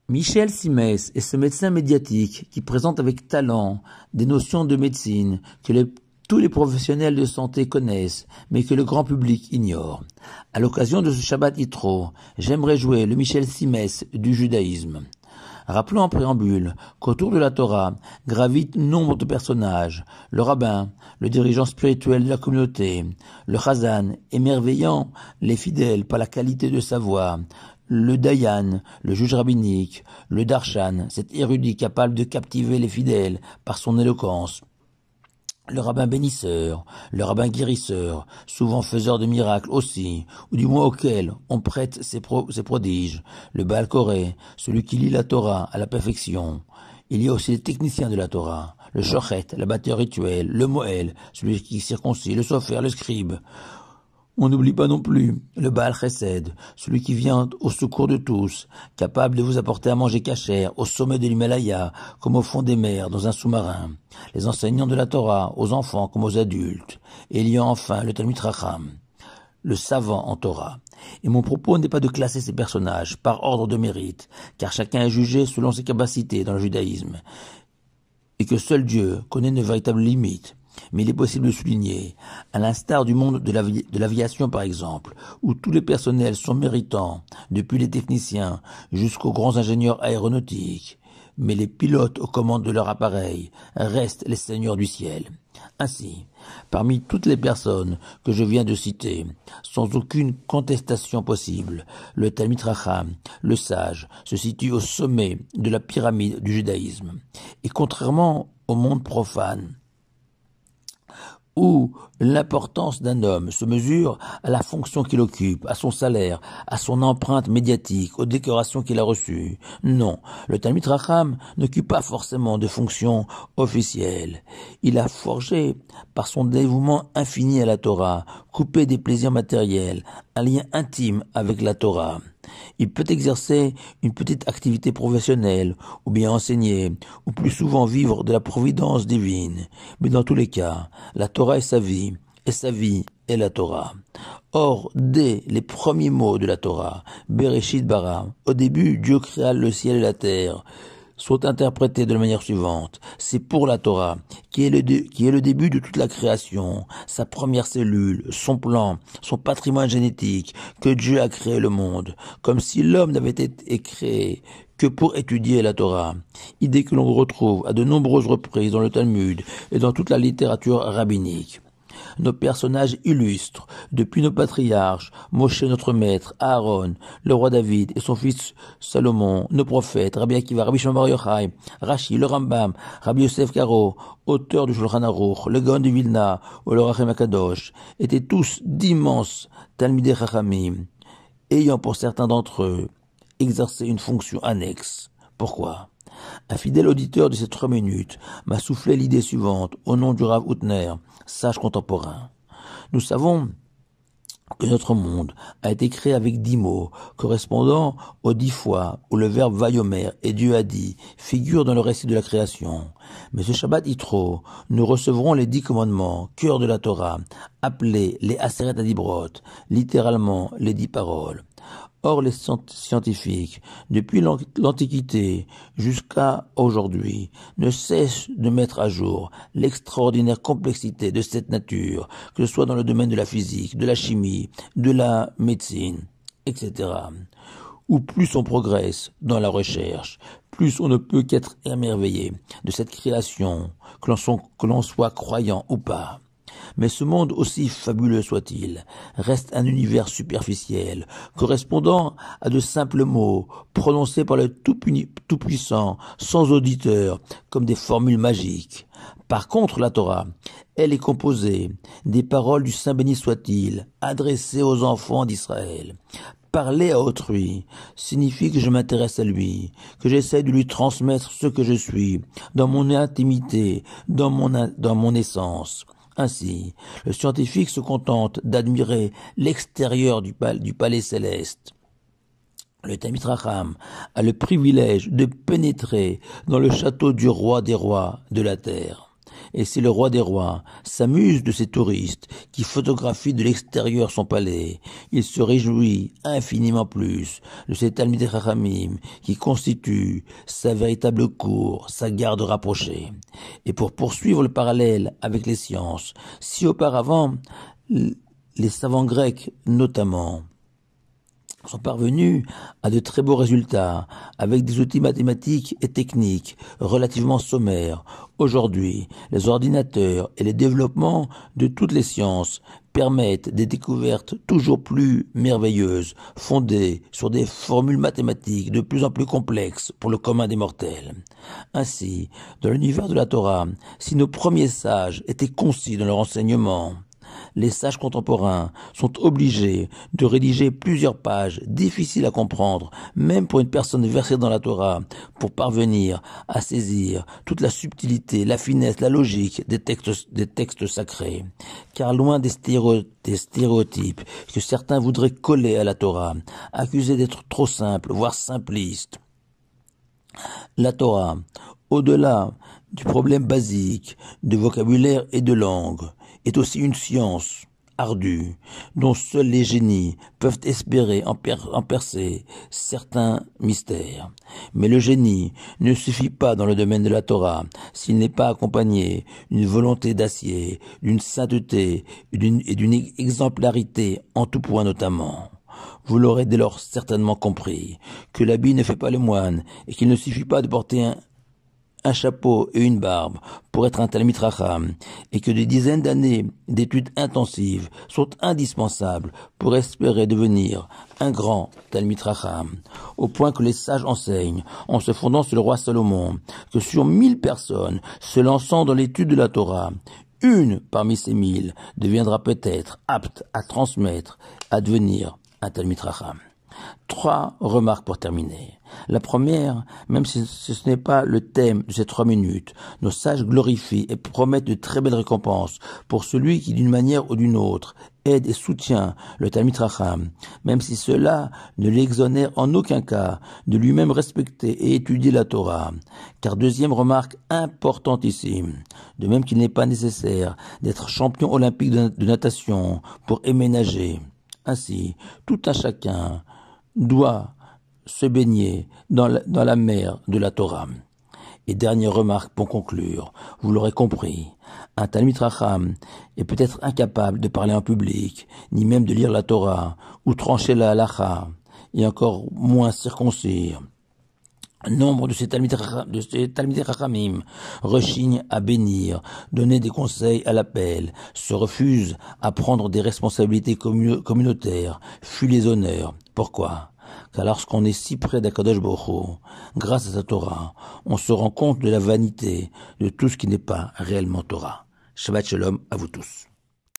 Michel Simès est ce médecin médiatique qui présente avec talent des notions de médecine que tous les professionnels de santé connaissent, mais que le grand public ignore. À l'occasion de ce Shabbat Yitro, j'aimerais jouer le Michel Simès du judaïsme. Rappelons en préambule qu'autour de la Torah gravitent nombre de personnages, le rabbin, le dirigeant spirituel de la communauté, le chazan, émerveillant les fidèles par la qualité de sa voix, le dayan, le juge rabbinique, le darshan, cet érudit capable de captiver les fidèles par son éloquence, le rabbin bénisseur, le rabbin guérisseur, souvent faiseur de miracles aussi, ou du moins auquel on prête ses prodiges, le Baal Koré, celui qui lit la Torah à la perfection. Il y a aussi les techniciens de la Torah, le shochet, l'abatteur rituel, le moël, celui qui circoncis, le sofer, le scribe. On n'oublie pas non plus le Baal Chesed, celui qui vient au secours de tous, capable de vous apporter à manger cachère au sommet de l'Himalaya, comme au fond des mers, dans un sous-marin. Les enseignants de la Torah, aux enfants comme aux adultes. Et il y a enfin le Talmid Chacham, le savant en Torah. Et mon propos n'est pas de classer ces personnages par ordre de mérite, car chacun est jugé selon ses capacités dans le judaïsme, et que seul Dieu connaît une véritable limite. Mais il est possible de souligner, à l'instar du monde de l'aviation par exemple, où tous les personnels sont méritants, depuis les techniciens jusqu'aux grands ingénieurs aéronautiques, mais les pilotes aux commandes de leur appareil restent les seigneurs du ciel. Ainsi, parmi toutes les personnes que je viens de citer, sans aucune contestation possible, le Talmid Chacham, le sage, se situe au sommet de la pyramide du judaïsme. Et contrairement au monde profane, où l'importance d'un homme se mesure à la fonction qu'il occupe, à son salaire, à son empreinte médiatique, aux décorations qu'il a reçues. Non, le Talmid Chacham n'occupe pas forcément de fonction officielle. Il a forgé, par son dévouement infini à la Torah, coupé des plaisirs matériels, un lien intime avec la Torah. Il peut exercer une petite activité professionnelle, ou bien enseigner, ou plus souvent vivre de la providence divine. Mais dans tous les cas, la Torah est sa vie est la Torah. Or, dès les premiers mots de la Torah, Bereshit bara, au début Dieu créa le ciel et la terre, sont interprétés de la manière suivante. C'est pour la Torah, qui est le début de toute la création, sa première cellule, son plan, son patrimoine génétique, que Dieu a créé le monde, comme si l'homme n'avait été créé que pour étudier la Torah, idée que l'on retrouve à de nombreuses reprises dans le Talmud et dans toute la littérature rabbinique. Nos personnages illustres, depuis nos patriarches, Moshe notre maître, Aaron, le roi David et son fils Salomon, nos prophètes, Rabbi Akiva, Rabbi Shimon Bar Yochai, Rashi, le Rambam, Rabbi Yosef Karo, auteur du Shulchan Aruch, le Gaon de Vilna ou le Rachem Akadosh, étaient tous d'immenses Talmidei Chachamim, ayant pour certains d'entre eux exercé une fonction annexe. Pourquoi ? Un fidèle auditeur de ces 3 minutes m'a soufflé l'idée suivante au nom du Rav Hutner, sage contemporain. Nous savons que notre monde a été créé avec 10 mots, correspondant aux 10 fois où le verbe vayomer et Dieu a dit figure dans le récit de la création. Mais ce Shabbat Yitro, nous recevrons les 10 commandements, cœur de la Torah, appelés les Aseret Adibrot, littéralement les 10 paroles. Or, les scientifiques, depuis l'Antiquité jusqu'à aujourd'hui, ne cessent de mettre à jour l'extraordinaire complexité de cette nature, que ce soit dans le domaine de la physique, de la chimie, de la médecine, etc. Où plus on progresse dans la recherche, plus on ne peut qu'être émerveillé de cette création, que l'on soit croyant ou pas. Mais ce monde, aussi fabuleux soit-il, reste un univers superficiel, correspondant à de simples mots, prononcés par le Tout-Puissant, sans auditeur, comme des formules magiques. Par contre, la Torah, elle est composée des paroles du Saint béni soit-il, adressées aux enfants d'Israël. Parler à autrui signifie que je m'intéresse à lui, que j'essaie de lui transmettre ce que je suis, dans mon intimité, dans mon essence. Ainsi, le scientifique se contente d'admirer l'extérieur du palais céleste. Le Talmid Chacham a le privilège de pénétrer dans le château du roi des rois de la terre. Et si le roi des rois s'amuse de ces touristes qui photographient de l'extérieur son palais, il se réjouit infiniment plus de ces Talmidei Chachamim qui constituent sa véritable cour, sa garde rapprochée. Et pour poursuivre le parallèle avec les sciences, si auparavant, les savants grecs notamment, sont parvenus à de très beaux résultats avec des outils mathématiques et techniques relativement sommaires. Aujourd'hui, les ordinateurs et les développements de toutes les sciences permettent des découvertes toujours plus merveilleuses, fondées sur des formules mathématiques de plus en plus complexes pour le commun des mortels. Ainsi, dans l'univers de la Torah, si nos premiers sages étaient concis dans leur enseignement, les sages contemporains sont obligés de rédiger plusieurs pages difficiles à comprendre, même pour une personne versée dans la Torah, pour parvenir à saisir toute la subtilité, la finesse, la logique des textes sacrés. Car loin des stéréotypes que certains voudraient coller à la Torah, accusés d'être trop simple, voire simpliste, la Torah, au-delà du problème basique de vocabulaire et de langue, est aussi une science ardue dont seuls les génies peuvent espérer en percer certains mystères. Mais le génie ne suffit pas dans le domaine de la Torah s'il n'est pas accompagné d'une volonté d'acier, d'une sainteté et d'une exemplarité en tout point notamment. Vous l'aurez dès lors certainement compris que l'habit ne fait pas le moine et qu'il ne suffit pas de porter un chapeau et une barbe pour être un Talmid Chacham, et que des dizaines d'années d'études intensives sont indispensables pour espérer devenir un grand Talmid Chacham, au point que les sages enseignent, en se fondant sur le roi Salomon, que sur 1000 personnes se lançant dans l'étude de la Torah, une parmi ces 1000 deviendra peut-être apte à transmettre, à devenir un Talmid Chacham. 3 remarques pour terminer. La première, même si ce n'est pas le thème de ces 3 minutes, nos sages glorifient et promettent de très belles récompenses pour celui qui, d'une manière ou d'une autre, aide et soutient le Talmid Chacham, même si cela ne l'exonère en aucun cas de lui-même respecter et étudier la Torah. Car deuxième remarque importantissime, de même qu'il n'est pas nécessaire d'être champion olympique de natation pour éménager. Ainsi, tout un chacun doit se baigner dans la mer de la Torah. Et dernière remarque pour conclure, vous l'aurez compris, un Talmid Chacham est peut-être incapable de parler en public, ni même de lire la Torah, ou trancher la halacha, et encore moins circoncire. Nombre de ces Talmidei Chachamim rechignent à bénir, donner des conseils à l'appel, se refusent à prendre des responsabilités communautaires, fuient les honneurs. Pourquoi? Car lorsqu'on est si près d'Akadosh Baruch Hu, grâce à sa Torah, on se rend compte de la vanité de tout ce qui n'est pas réellement Torah. Shabbat Shalom à vous tous.